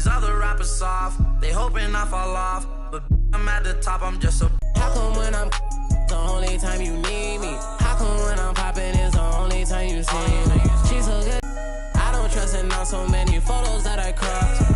These other rappers soft, they hoping I fall off. But I'm at the top, I'm just a. How come when I'm the only time you need me? How come when I'm popping is the only time you see me? She's so good, I don't trust her, not so many photos that I cropped.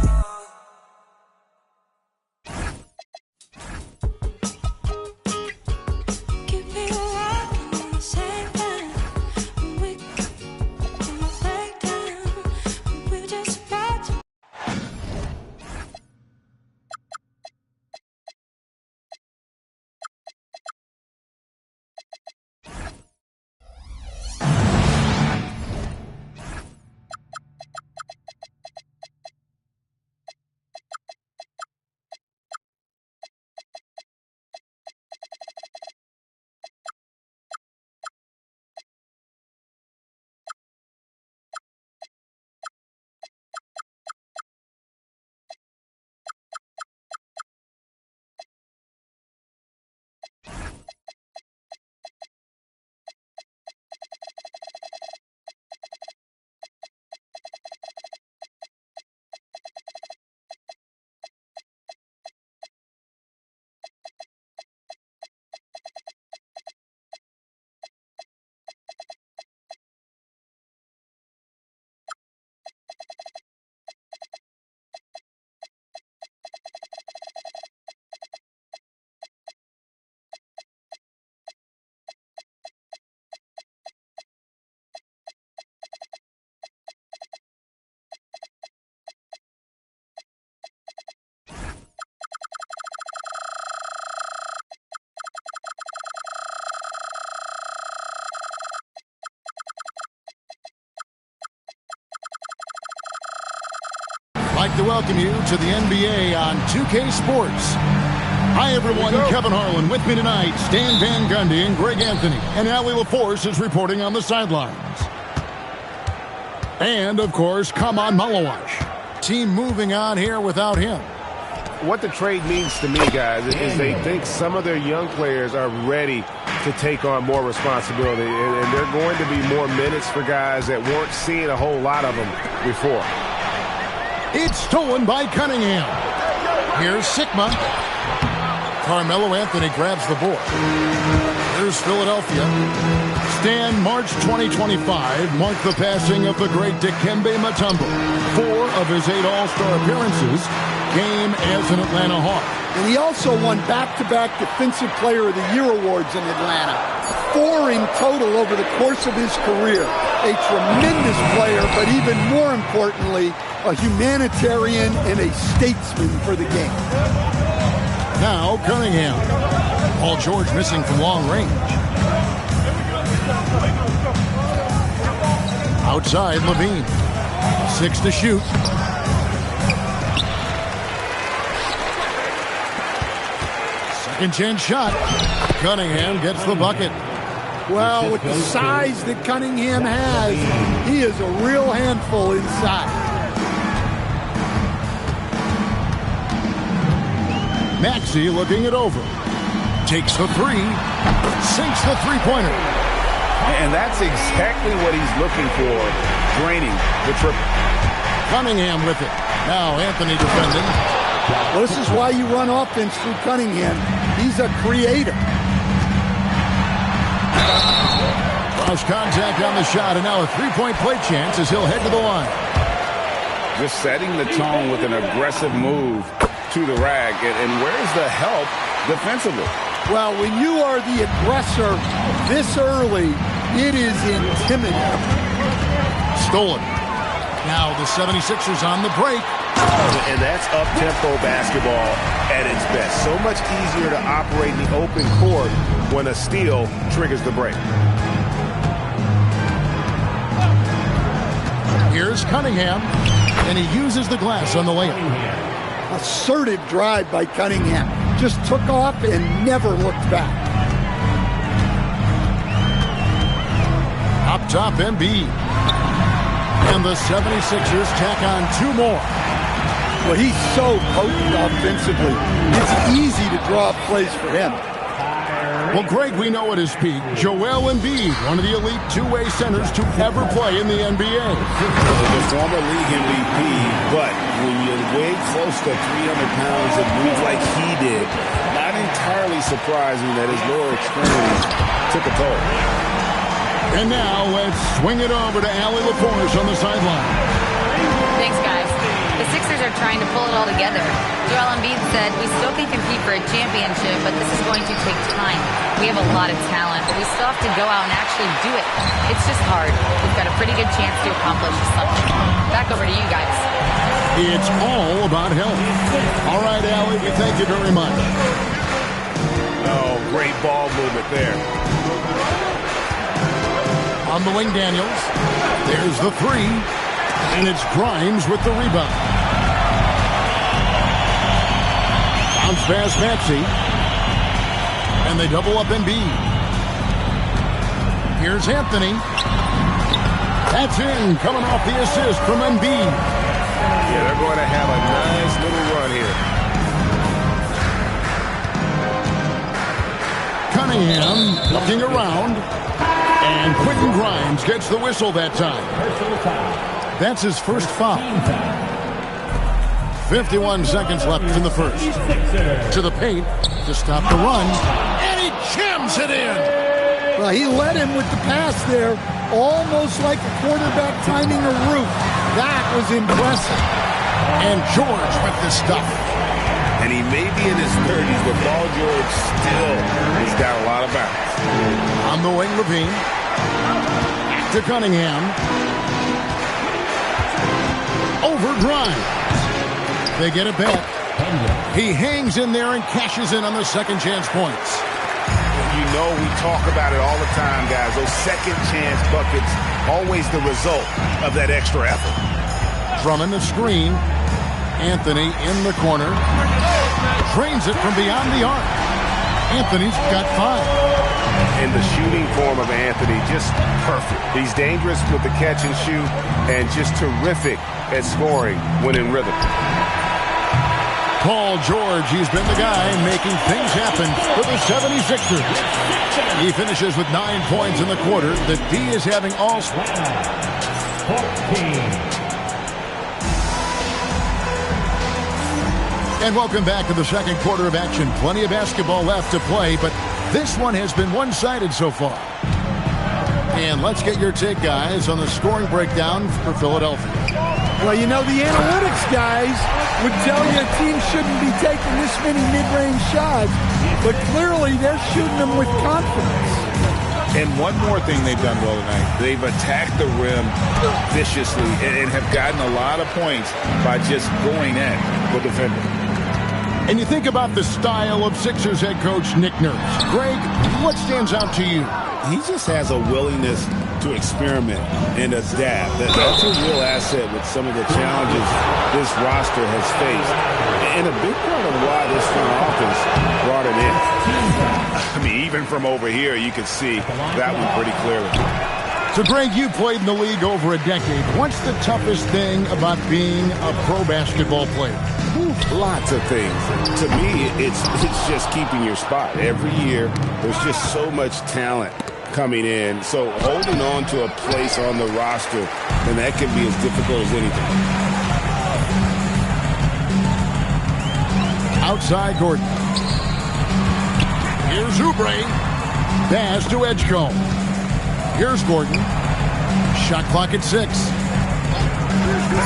I'd like to welcome you to the NBA on 2K Sports. Hi, everyone. Kevin Harlan with me tonight. Stan Van Gundy and Greg Anthony. And Allie LaForce is reporting on the sidelines. And, of course, Kaman Malawash. Team moving on here without him. What the trade means to me, guys, is they think some of their young players are ready to take on more responsibility. And they're going to be more minutes for guys that weren't seeing a whole lot of them before. It's stolen by Cunningham. Here's Sigma. Carmelo Anthony grabs the board. Here's Philadelphia. Stan, March 2025 marked the passing of the great Dikembe Mutombo. 4 of his 8 All-Star appearances came as an Atlanta Hawk. And he also won back-to-back Defensive Player of the Year awards in Atlanta. 4 in total over the course of his career. A tremendous player, but even more importantly, a humanitarian and a statesman for the game. Now Cunningham. Paul George missing from long range. Outside Levine. 6 to shoot. Second chance shot. Cunningham gets the bucket. Well, with the size that Cunningham has, he is a real handful inside. Maxey looking it over. Takes the 3. Sinks the three-pointer. And that's exactly what he's looking for, draining the triple. Cunningham with it. Now Anthony defending. Well, this is why you run offense through Cunningham. He's a creator. Cross contact on the shot, and now a three-point play chance as he'll head to the line. Just setting the tone with an aggressive move to the rack. And where's the help defensively? Well, when you are the aggressor this early, it is intimidating. Stolen. Now the 76ers on the break. And that's up-tempo basketball at its best. So much easier to operate in the open court when a steal triggers the break. Here's Cunningham, and he uses the glass on the layup. Assertive drive by Cunningham. Just took off and never looked back. Up top, Embiid. And the 76ers tack on 2 more. Well, he's so potent offensively. It's easy to draw plays for him. Well, Greg, we know at his peak, Joel Embiid, one of the elite two-way centers to ever play in the NBA. The former league MVP, but when you weigh close to 300 pounds and move like he did, not entirely surprising that his lower extremities took a toll. And now let's swing it over to Allie LaForce on the sideline. Thanks, guys. The Sixers are trying to pull it all together. Joel Embiid said, we still can compete for a championship, but this is going to take time. We have a lot of talent, but we still have to go out and actually do it. It's just hard. We've got a pretty good chance to accomplish something. Back over to you guys. It's all about health. All right, Allie, we thank you very much. Oh, great ball movement there. On the wing, Daniels. There's the three. And it's Grimes with the rebound. Bounce pass, Maxey. And they double up Embiid. Here's Anthony. That's in, coming off the assist from Embiid. Yeah, they're going to have a nice little run here. Cunningham looking around. And Quentin Grimes gets the whistle that time. That's his first foul. 51 seconds left in the first. To the paint to stop the run. And he jams it in. Well, he led him with the pass there, almost like a quarterback timing a route. That was impressive. And George with the stuff. And he may be in his 30s, but Paul George still has got a lot of bounce. On the wing, Levine. To Cunningham. Over Grimes. They get it back. He hangs in there and cashes in on the second chance points. You know we talk about it all the time, guys. Those second chance buckets, always the result of that extra effort. Drummond the screen. Anthony in the corner. Drains it from beyond the arc. Anthony's got 5. And the shooting form of Anthony, just perfect. He's dangerous with the catch and shoot and just terrific at scoring when in rhythm. Paul George, he's been the guy making things happen for the 76ers. He finishes with 9 points in the quarter. The D is having all... 14. And welcome back to the second quarter of action. Plenty of basketball left to play, but this one has been one-sided so far. And let's get your take, guys, on the scoring breakdown for Philadelphia. Well, you know, the analytics guys would tell you a team shouldn't be taking this many mid-range shots, but clearly they're shooting them with confidence. And one more thing they've done well tonight. They've attacked the rim viciously and have gotten a lot of points by just going at the defender. And you think about the style of Sixers head coach Nick Nurse. Greg, what stands out to you? He just has a willingness to experiment and adapt. That's a real asset with some of the challenges this roster has faced. And a big part of why this front office brought it in. I mean, even from over here, you could see that one pretty clearly. So, Greg, you played in the league over a decade. What's the toughest thing about being a pro basketball player? Lots of things. To me, it's just keeping your spot. Every year, there's just so much talent coming in. So holding on to a place on the roster, and that can be as difficult as anything. Outside Gordon. Here's Oubre. Pass to Edgecombe. Here's Gordon. Shot clock at 6.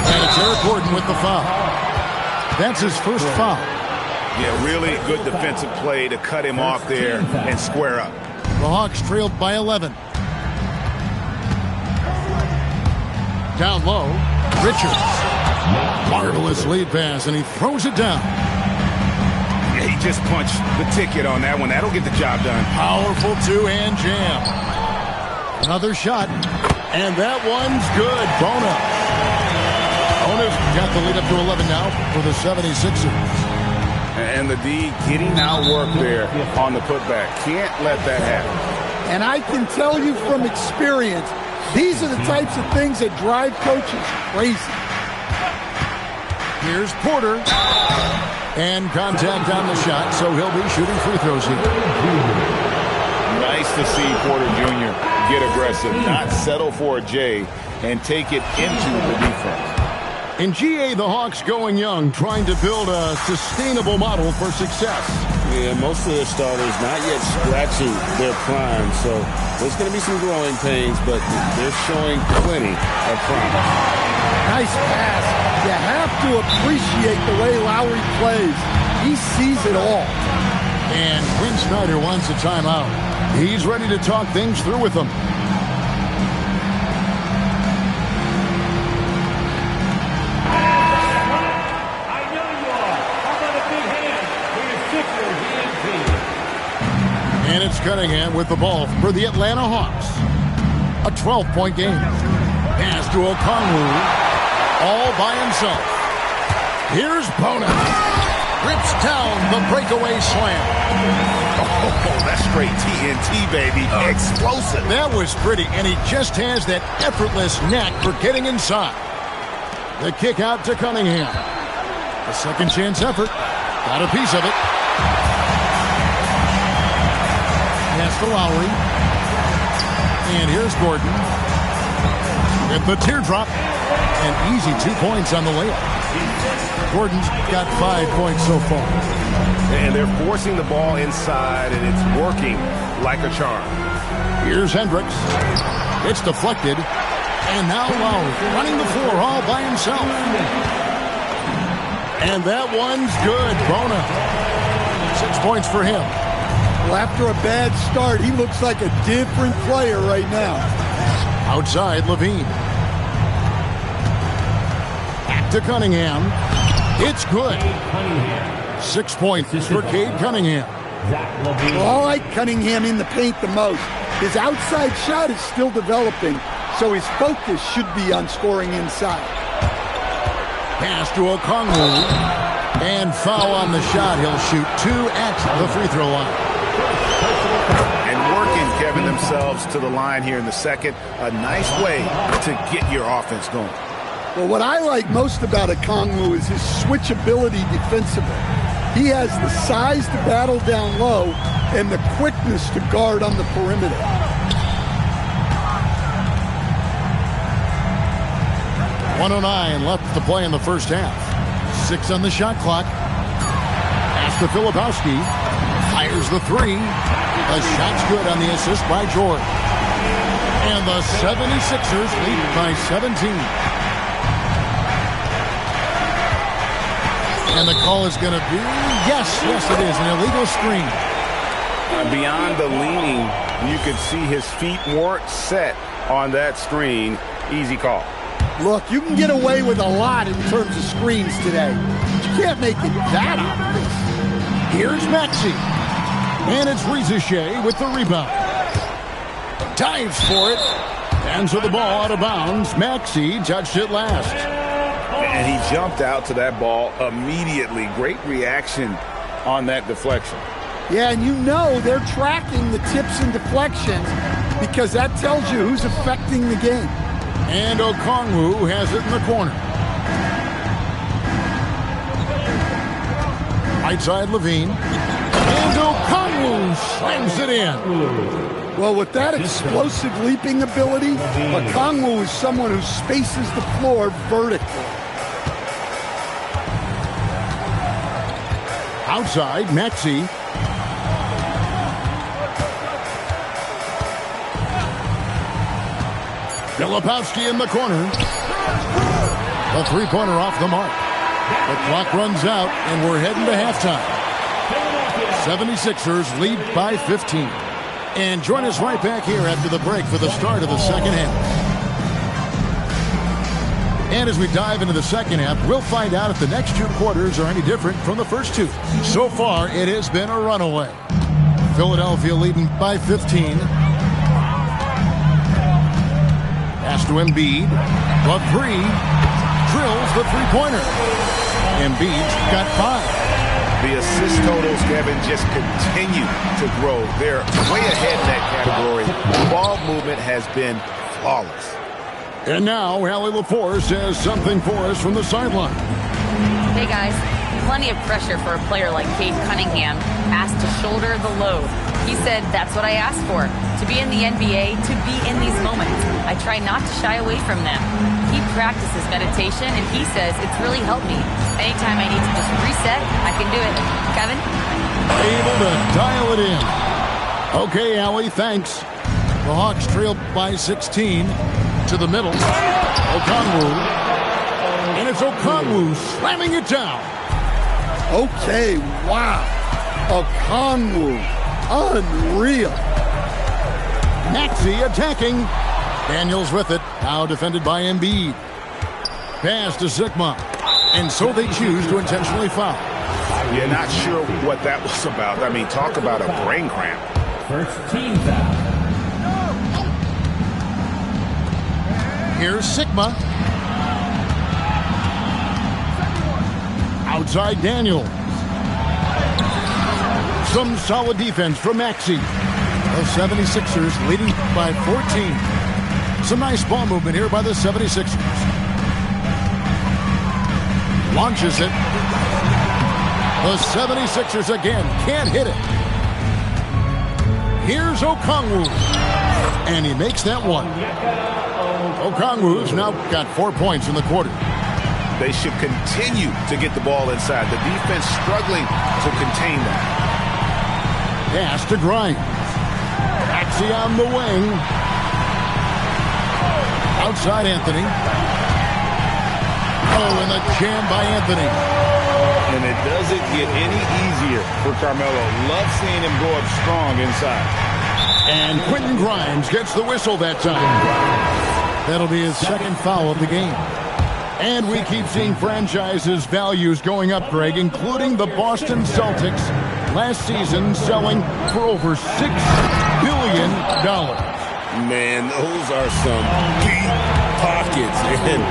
And it's Eric Gordon with the foul. That's his first foul. Yeah, really good defensive play to cut him off there and square up. The Hawks trailed by 11. Down low, Richards. Marvelous lead pass, and he throws it down. Yeah, he just punched the ticket on that one. That'll get the job done. Powerful two-hand jam. Another shot, and that one's good. Bona. Bona's got the lead up to 11 now for the 76ers. And the D getting outworked there on the putback. Can't let that happen. And I can tell you from experience, these are the types of things that drive coaches crazy. Here's Porter. And contact on the shot, so he'll be shooting free throws here. nice to see Porter Jr. get aggressive, not settle for a J, and take it into the defense. In GA, the Hawks going young, trying to build a sustainable model for success. Yeah, most of their starters not yet scratching their prime, so there's going to be some growing pains, but they're showing plenty of promise. Nice pass. You have to appreciate the way Lowry plays. He sees it all. And Quinn Snyder wants a timeout. He's ready to talk things through with them. And it's Cunningham with the ball for the Atlanta Hawks. A 12-point game. Pass to Okongwu. All by himself. Here's Bona. Rips down the breakaway slam. Oh, that's straight TNT, baby. Explosive. That was pretty, and he just has that effortless knack for getting inside. The kick out to Cunningham. A second chance effort. Got a piece of it. Pass to Lowry. And here's Gordon. With the teardrop. An easy 2 points on the layup. Gordon's got 5 points so far. And they're forcing the ball inside, and it's working like a charm. Here's Hendricks. It's deflected. And now Lowry running the floor all by himself. And that one's good. Bona. 6 points for him. Well, after a bad start, he looks like a different player right now. Outside, Levine. Back to Cunningham. It's good. 6 points for Cade Cunningham. Well, I like Cunningham in the paint the most. His outside shot is still developing, so his focus should be on scoring inside. Pass to Okongwu. And foul on the shot. He'll shoot 2 at the free throw line. And working, Kevin, themselves to the line here in the second. A nice way to get your offense going. Well, what I like most about Okongwu is his switchability defensively. He has the size to battle down low and the quickness to guard on the perimeter. .109 left to play in the first half. 6 on the shot clock. Pass to Filipowski. Fires the three. The shot's good on the assist by George. And the 76ers lead by 17. And the call is going to be, yes, it is, an illegal screen. Beyond the leaning, you could see his feet weren't set on that screen. Easy call. Look, you can get away with a lot in terms of screens today. But you can't make it that obvious. Here's Maxey. And it's Riziche with the rebound. Dives for it. And so the ball out of bounds. Maxey touched it last. And he jumped out to that ball immediately. Great reaction on that deflection. Yeah, and you know they're tracking the tips and deflections because that tells you who's affecting the game. And Okongwu has it in the corner. Right side, Levine. And Okongwu slams it in. Well, with that explosive leaping ability, Okongwu is someone who spaces the floor vertically. Outside, Maxey. Filipowski in the corner. The three-pointer off the mark. The clock runs out, and we're heading to halftime. 76ers lead by 15. And join us right back here after the break for the start of the second half. And as we dive into the second half, we'll find out if the next 2 quarters are any different from the first 2. So far, it has been a runaway. Philadelphia leading by 15. Pass to Embiid. The three. Drills the three-pointer. Embiid's got 5. The assist totals, Kevin, just continue to grow. They're way ahead in that category. The ball movement has been flawless. And now, Allie LaForce says something for us from the sideline. Hey, guys. plenty of pressure for a player like Cade Cunningham, asked to shoulder the load. He said, that's what I asked for, to be in the NBA, to be in these moments. I try not to shy away from them. He practices meditation, and he says it's really helped me. Anytime I need to just reset, I can do it. Kevin? Able to dial it in. Okay, Allie, thanks. The Hawks trail by 16 to the middle. Okongwu. And it's Okongwu slamming it down. Okay, wow. Okongwu. Unreal. Maxey attacking. Daniels with it. Now defended by Embiid. Pass to Sigma. And so they choose to intentionally foul. You're not sure what that was about. I mean, talk about a brain cramp. First team foul. Here's Sigma. Outside Daniels. Some solid defense from Maxey. The 76ers leading by 14. Some nice ball movement here by the 76ers. Launches it. The 76ers again can't hit it. Here's Okongwu. And he makes that one. Okongwu's now got 4 points in the quarter. They should continue to get the ball inside. The defense struggling to contain them. Pass to Grimes. Maxey on the wing. Outside Anthony. Oh, and the jam by Anthony. And it doesn't get any easier for Carmelo. Love seeing him go up strong inside. And Quentin Grimes gets the whistle that time. That'll be his second foul of the game. And we keep seeing franchises' values going up, Greg, including the Boston Celtics last season selling for over $6 billion. Man, those are some deep pockets. And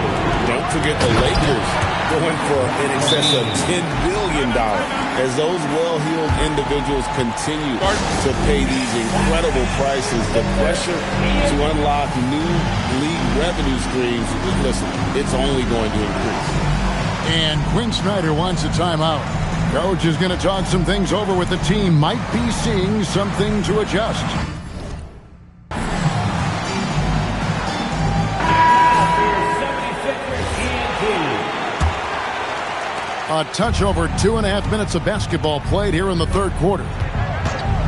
don't forget the Lakers going for in excess of $10 billion as those well-heeled individuals continue to pay these incredible prices. The pressure to unlock new league revenue streams, listen, it's only going to increase. And Quinn Snyder wants a timeout. Coach is going to talk some things over with the team. Might be seeing something to adjust. A touch over 2.5 minutes of basketball played here in the third quarter.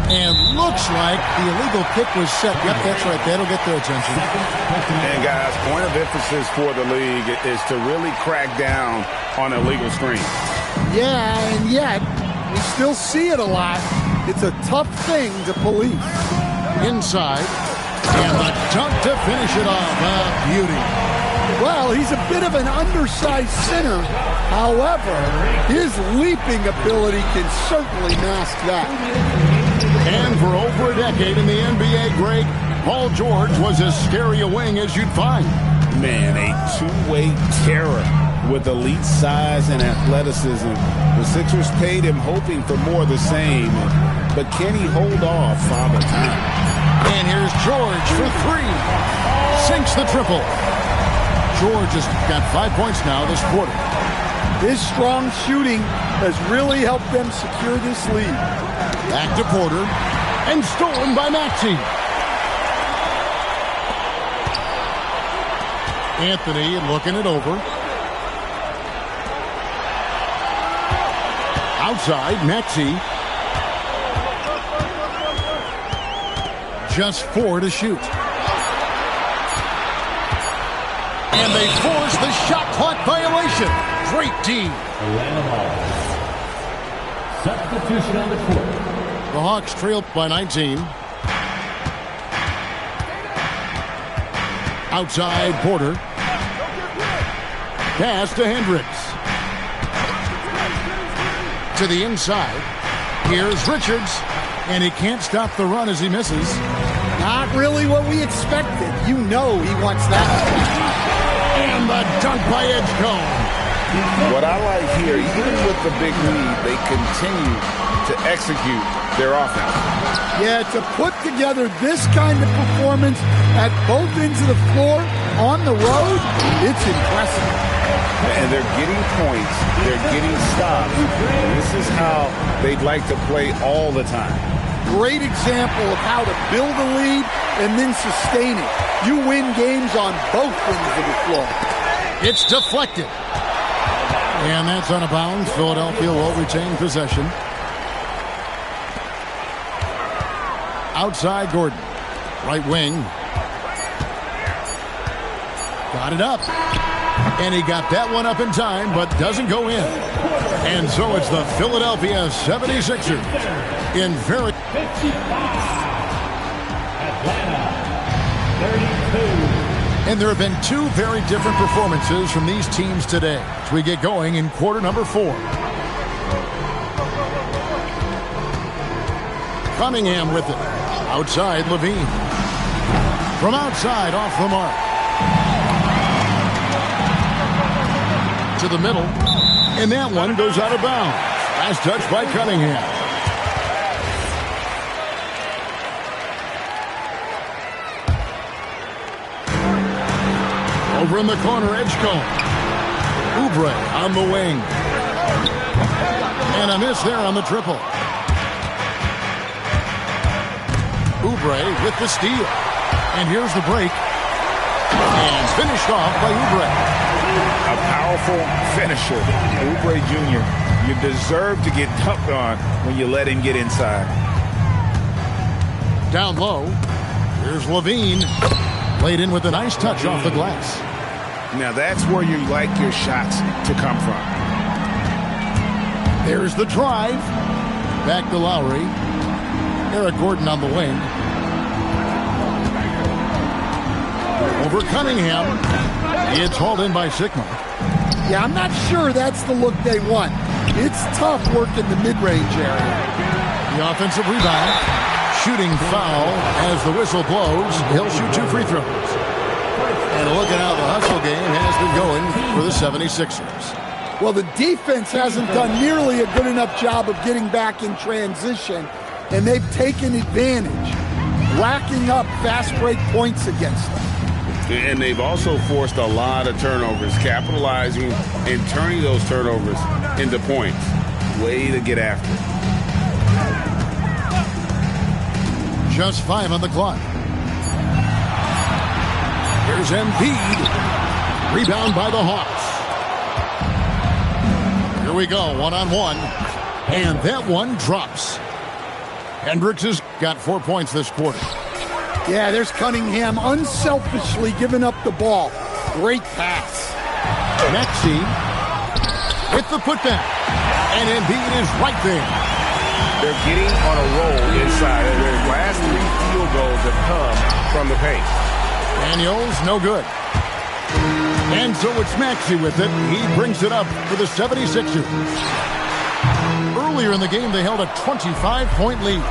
And looks like the illegal kick was set. Yep, that's right. That'll get their attention. And guys, point of emphasis for the league is to really crack down on illegal screens. Yeah, and yet we still see it a lot. It's a tough thing to police. Inside. And the dunk to finish it off. Beauty. Well, he's a bit of an undersized center. However, his leaping ability can certainly mask that. And for over a decade in the NBA, Greg, Paul George was as scary a wing as you'd find. Man, a two-way terror with elite size and athleticism. The Sixers paid him hoping for more of the same. But can he hold off Father Time? And here's George for three. Sinks the triple. George has got 5 points now this quarter. His strong shooting has really helped them secure this lead. Back to Porter. And stolen by Maxey. Anthony looking it over. Outside, Maxey. Just 4 to shoot. And they force the shot clock violation. Great D. Substitution on the court. The Hawks trailed by 19. Outside, Porter. Pass to Hendricks. To the inside. Here's Richards. And he can't stop the run as he misses. Not really what we expected. You know he wants that. And the dunk by Edgecombe. What I like here, even with the big lead, they continue to execute their offense. Yeah, to put together this kind of performance at both ends of the floor on the road, it's impressive. And they're getting points. They're getting stops. And this is how they'd like to play all the time. Great example of how to build a lead and then sustain it. You win games on both ends of the floor. It's deflected. And that's out of bounds. Philadelphia will retain possession. Outside Gordon. Right wing. Got it up. And he got that one up in time, but doesn't go in. And so it's the Philadelphia 76ers in very... Atlanta, 32. And there have been two very different performances from these teams today as we get going in quarter number 4. Cunningham with it. Outside Levine. From outside, off the mark. To the middle. And that one goes out of bounds. Last touch by Cunningham. Over in the corner, Edgecombe. Oubre on the wing. And a miss there on the triple. Oubre with the steal. And here's the break. And finished off by Oubre. A powerful finisher. Oubre Jr., you deserve to get dunked on when you let him get inside. Down low. Here's Levine. Laid in with a nice touch off the glass. Now that's where you like your shots to come from. There's the drive. Back to Lowry. Eric Gordon on the wing. Over Cunningham. It's hauled in by Sigma. Yeah, I'm not sure that's the look they want. It's tough working the mid-range area. The offensive rebound. Shooting foul as the whistle blows. He'll shoot 2 free throws. And look at how the hustle game has been going for the 76ers. Well, the defense hasn't done nearly a good enough job of getting back in transition, and they've taken advantage, racking up fast break points against them. And they've also forced a lot of turnovers, capitalizing and turning those turnovers into points. Way to get after it. Just 5 on the clock. Here's Embiid. Rebound by the Hawks. Here we go, one-on-one. And that one drops. Hendricks has got 4 points this quarter. Yeah, there's Cunningham unselfishly giving up the ball. Great pass. Maxey with the putback. And Embiid is right there. They're getting on a roll inside. Their last 3 field goals have come from the paint. Daniels, no good. And so it's Maxey with it. He brings it up for the 76ers. Earlier in the game, they held a 25-point lead.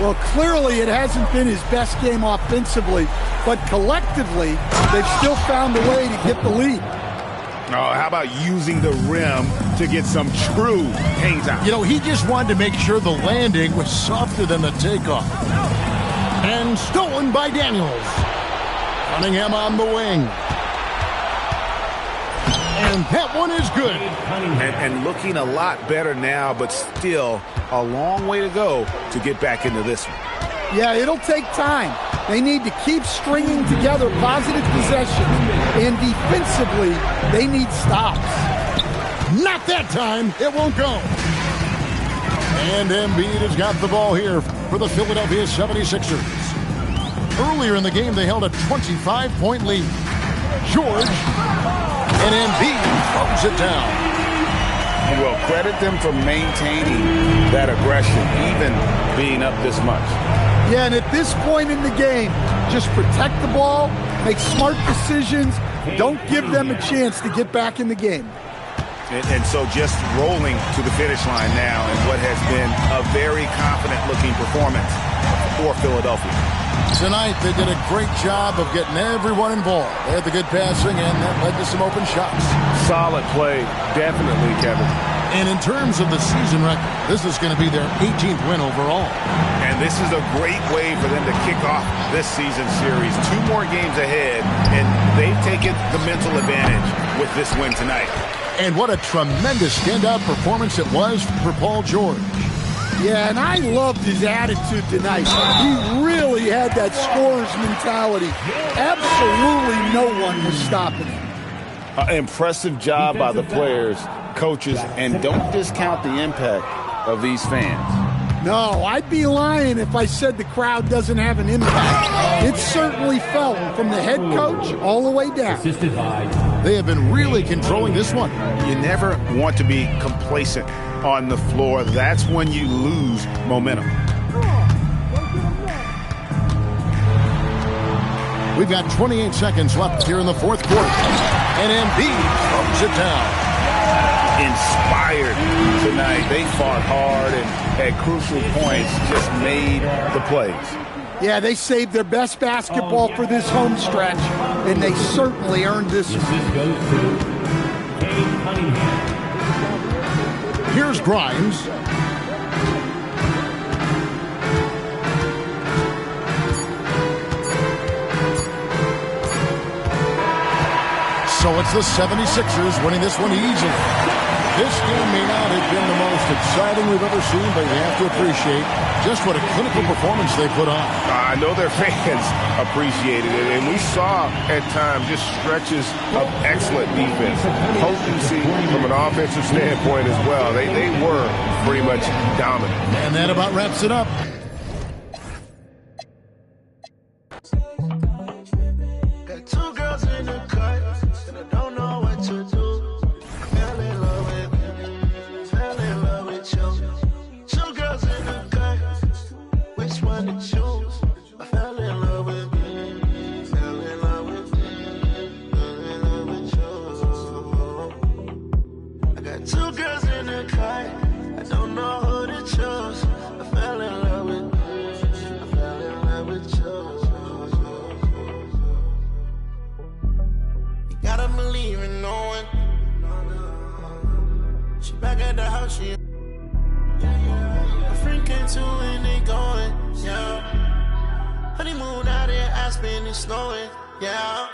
Well, clearly it hasn't been his best game offensively, but collectively, they've still found a way to get the lead. Oh, how about using the rim to get some true hang time? You know, he just wanted to make sure the landing was softer than the takeoff. And stolen by Daniels. Cunningham on the wing. And that one is good. And looking a lot better now, but still a long way to go to get back into this one. Yeah, it'll take time. They need to keep stringing together positive possession. And defensively, they need stops. Not that time. It won't go. And Embiid has got the ball here for the Philadelphia 76ers. Earlier in the game, they held a 25-point lead. George and Embiid throws it down. Well, credit them for maintaining that aggression, even being up this much. Yeah, and at this point in the game, just protect the ball, make smart decisions, don't give them a chance to get back in the game. And so just rolling to the finish line now in what has been a very confident-looking performance for Philadelphia. Tonight, they did a great job of getting everyone involved. They had the good passing, and that led to some open shots. Solid play, definitely, Kevin. And in terms of the season record, this is going to be their 18th win overall. And this is a great way for them to kick off this season series. 2 more games ahead, and they've taken the mental advantage with this win tonight. And what a tremendous standout performance it was for Paul George. Yeah, and I loved his attitude tonight. He really had that scorer's mentality. Absolutely no one was stopping him. Impressive job by the players, coaches, and don't discount the impact of these fans. No, I'd be lying if I said the crowd doesn't have an impact. It certainly felt from the head coach all the way down. They have been really controlling this one. You never want to be complacent on the floor. That's when you lose momentum. We've got 28 seconds left here in the fourth quarter. And Embiid throws it down. Inspired tonight. They fought hard and at crucial points just made the plays. Yeah, they saved their best basketball for this home stretch, and they certainly earned this. Here's Grimes. So it's the 76ers winning this one easily. This game may not have been the most exciting we've ever seen, but we have to appreciate just what a clinical performance they put on. I know their fans appreciated it, and we saw at times just stretches of excellent defense. Potency from an offensive standpoint as well. They were pretty much dominant. And that about wraps it up. Got two girls in the cut, and I don't know what to do. Fell in love with you. Two girls in the cut, which one to choose? I fell in love with you. Fell in love with you. Fell in love with you. I got two girls in the cut, I don't know who to choose. I fell in love with you. I fell in love with you. Gotta believe in knowing. She back at the house, she. A friend came to and they going, yeah. Honeymoon out in Aspen, it's snowing, yeah.